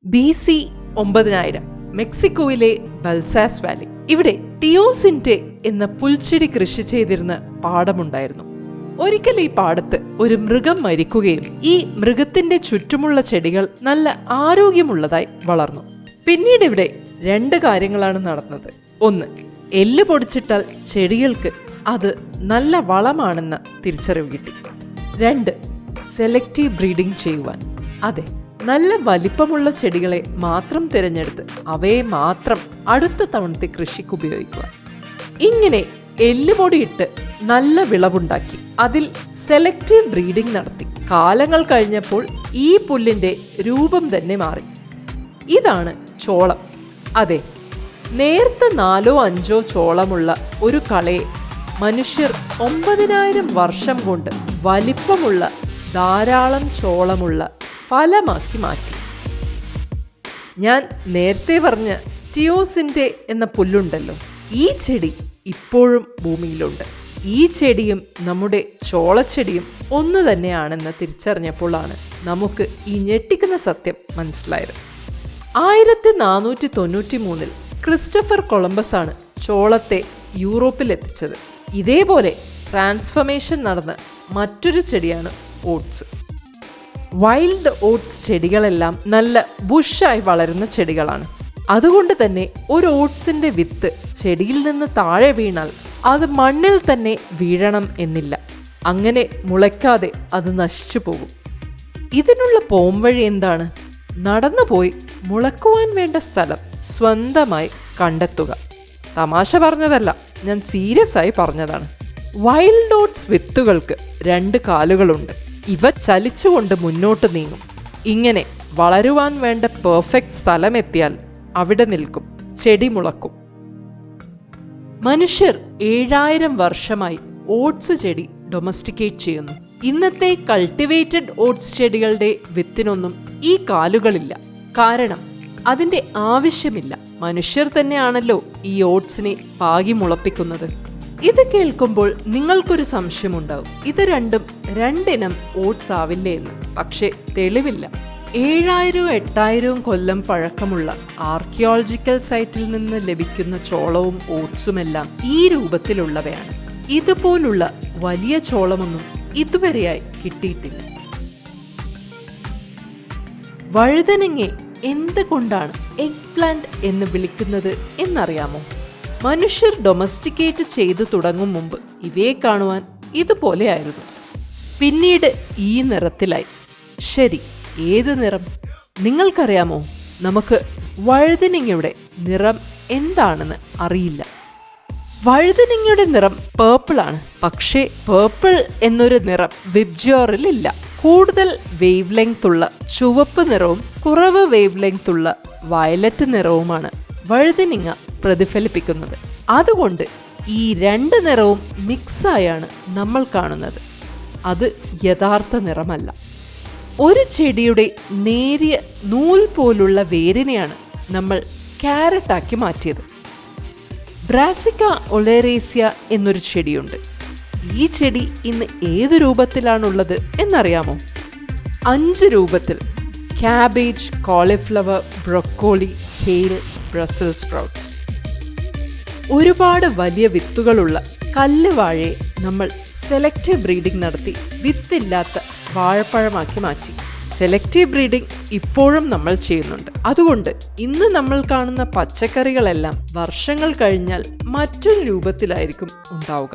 BC 9000 മെക്സിക്കോയിലെ ബൽസാസ് Valley. ഇവിടെ ടിയോസിൻറ്റെ എന്ന പുൽച്ചെടി കൃഷി ചെയ്തിരുന്ന പാടമുണ്ടായിരുന്നു. ഒരിക്കൽ ഈ പാടത്ത് ഒരു മൃഗം മരിക്കുകയും ഈ മൃഗത്തിന്റെ ചുറ്റുമുള്ള ചെടികൾ നല്ല ആരോഗ്യമുള്ളതായി വളർന്നു. പിന്നീട് ഇവിടെ രണ്ട് കാര്യങ്ങളാണ് നടന്നത്. ഒന്ന്, എല്ല് പൊടിച്ചിട്ടാൽ ചെടികൾക്ക് അത് നല്ല വളമാണെന്ന തിരിച്ചറിവ് കിട്ടി. രണ്ട്, സെലക്റ്റീവ് ബ്രീഡിംഗ് ചെയ്യുവാൻ. അതെ, നല്ല വലിപ്പമുള്ള ചെടികളെ മാത്രം തിരഞ്ഞെടുത്ത് അവയെ മാത്രം അടുത്ത തവണത്തെ കൃഷിക്ക് ഉപയോഗിക്കുക. ഇങ്ങനെ എല്ലുപൊടിയിട്ട് നല്ല വിളവുണ്ടാക്കി അതിൽ സെലക്റ്റീവ് ബ്രീഡിംഗ് നടത്തി കാലങ്ങൾ കഴിഞ്ഞപ്പോൾ ഈ പുല്ലിന്റെ രൂപം തന്നെ മാറി. ഇതാണ് ചോളം. അതെ, നേർത്ത 4-5 ചോളമുള്ള ഒരു കളയെ മനുഷ്യർ 9000 വർഷം കൊണ്ട് വലിപ്പമുള്ള ധാരാളം ചോളമുള്ള ഫലമാക്കി മാറ്റി. ഞാൻ നേരത്തെ പറഞ്ഞ ടിയോസിൻറ്റെ എന്ന പുല്ലുണ്ടല്ലോ, ഈ ചെടി ഇപ്പോഴും ഭൂമിയിലുണ്ട്. ഈ ചെടിയും നമ്മുടെ ചോളച്ചെടിയും ഒന്ന് തന്നെയാണെന്ന് തിരിച്ചറിഞ്ഞപ്പോഴാണ് നമുക്ക് ഈ ഞെട്ടിക്കുന്ന സത്യം മനസ്സിലായത്. 1493 ക്രിസ്റ്റഫർ കൊളംബസ് ആണ് ചോളത്തെ യൂറോപ്പിൽ എത്തിച്ചത്. ഇതേപോലെ ട്രാൻസ്ഫർമേഷൻ നടന്ന മറ്റൊരു ചെടിയാണ് ഓട്സ്. വൈൽഡ് ഓട്സ് ചെടികളെല്ലാം നല്ല ബുഷായി വളരുന്ന ചെടികളാണ്. അതുകൊണ്ട് തന്നെ ഒരു ഓട്സിന്റെ വിത്ത് ചെടിയിൽ നിന്ന് താഴെ വീണാൽ അത് മണ്ണിൽ തന്നെ വീഴണം എന്നില്ല. അങ്ങനെ മുളയ്ക്കാതെ അത് നശിച്ചു പോകും. ഇതിനുള്ള പോംവഴി എന്താണ്? നടന്നുപോയി മുളക്കുവാൻ വേണ്ട സ്ഥലം സ്വന്തമായി കണ്ടെത്തുക. തമാശ പറഞ്ഞതല്ല, ഞാൻ സീരിയസ് ആയി പറഞ്ഞതാണ്. വൈൽഡ് ഓട്സ് വിത്തുകൾക്ക് 2 കാലുകളുണ്ട്. ഇവ ചലിച്ചുകൊണ്ട് മുന്നോട്ട് നീങ്ങും. ഇങ്ങനെ വളരുവാൻ വേണ്ട പെർഫെക്റ്റ് സ്ഥലം എത്തിയാൽ അവിടെ നിൽക്കും, ചെടി മുളക്കും. മനുഷ്യർ 7000 വർഷമായി ഓട്സ് ചെടി ഡൊമസ്റ്റിക്കേറ്റ് ചെയ്യുന്നു. ഇന്നത്തെ കൾട്ടിവേറ്റഡ് ഓട്സ് ചെടികളുടെ വിത്തിനൊന്നും ഈ കാലുകളില്ല. കാരണം അതിൻ്റെ ആവശ്യമില്ല. മനുഷ്യർ തന്നെയാണല്ലോ ഈ ഓട്സിനെ പാകി മുളപ്പിക്കുന്നത്. ഇത് കേൾക്കുമ്പോൾ നിങ്ങൾക്കൊരു സംശയമുണ്ടാവും, ഇത് രണ്ടും 2 ഇനം ഓട്സ് ആവില്ലേ എന്ന്. പക്ഷേ തെളിവില്ല. 7000-8000 കൊല്ലം പഴക്കമുള്ള ആർക്കിയോളജിക്കൽ സൈറ്റിൽ നിന്ന് ലഭിക്കുന്ന ചോളവും ഓട്സുമെല്ലാം ഈ രൂപത്തിലുള്ളവയാണ്. ഇതുപോലുള്ള വലിയ ചോളമൊന്നും ഇതുവരെയായി കിട്ടിയിട്ടില്ല. വഴുതനങ്ങയെ എന്തുകൊണ്ടാണ് എഗ് പ്ലാന്റ് എന്ന് വിളിക്കുന്നത് എന്നറിയാമോ? മനുഷ്യർ ഡൊമസ്റ്റിക്കേറ്റ് ചെയ്തു തുടങ്ങും മുമ്പ് ഇവയെ കാണുവാൻ ഇതുപോലെയായിരുന്നു. പിന്നീട് ഈ നിറത്തിലായി. ശരി, ഏത് നിറം നിങ്ങൾക്കറിയാമോ? നമുക്ക് വഴുതനങ്ങയുടെ നിറം എന്താണെന്ന് അറിയില്ല. വഴുതനങ്ങയുടെ നിറം പേർപ്പിളാണ്. പക്ഷേ പേർപ്പിൾ എന്നൊരു നിറം വിബ്ജിയോറിൽ ഇല്ല. കൂടുതൽ വേവ് ലെങ്ത് ഉള്ള ചുവപ്പ് നിറവും കുറവ് വേവ് ലെങ്ത് ഉള്ള വയലറ്റ് നിറവുമാണ് വഴുതനങ്ങ പ്രതിഫലിപ്പിക്കുന്നത്. അതുകൊണ്ട് ഈ 2 നിറവും മിക്സായാണ് നമ്മൾ കാണുന്നത്. അത് യഥാർത്ഥ നിറമല്ല. ഒരു ചെടിയുടെ നേരിയ നൂൽ പോലുള്ള വേരിനെയാണ് നമ്മൾ ക്യാരറ്റാക്കി മാറ്റിയത്. ബ്രാസിക്ക ഒളേറേസിയ എന്നൊരു ചെടിയുണ്ട്. ഈ ചെടി ഇന്ന് ഏത് രൂപത്തിലാണുള്ളത് എന്നറിയാമോ? 5 രൂപത്തിൽ: ക്യാബേജ്, കോളിഫ്ലവർ, ബ്രൊക്കോളി, കെയിൽ, ബ്രസൽസ് സ്പ്രൗട്ട്സ്. ഒരുപാട് വലിയ വിത്തുകളുള്ള കല്ല് വാഴയെ നമ്മൾ സെലക്റ്റീവ് ബ്രീഡിംഗ് നടത്തി വിത്തില്ലാത്ത വാഴപ്പഴമാക്കി മാറ്റി. സെലക്റ്റീവ് ബ്രീഡിംഗ് ഇപ്പോഴും നമ്മൾ ചെയ്യുന്നുണ്ട്. അതുകൊണ്ട് ഇന്ന് നമ്മൾ കാണുന്ന പച്ചക്കറികളെല്ലാം വർഷങ്ങൾ കഴിഞ്ഞാൽ മറ്റൊരു രൂപത്തിലായിരിക്കും ഉണ്ടാവുക.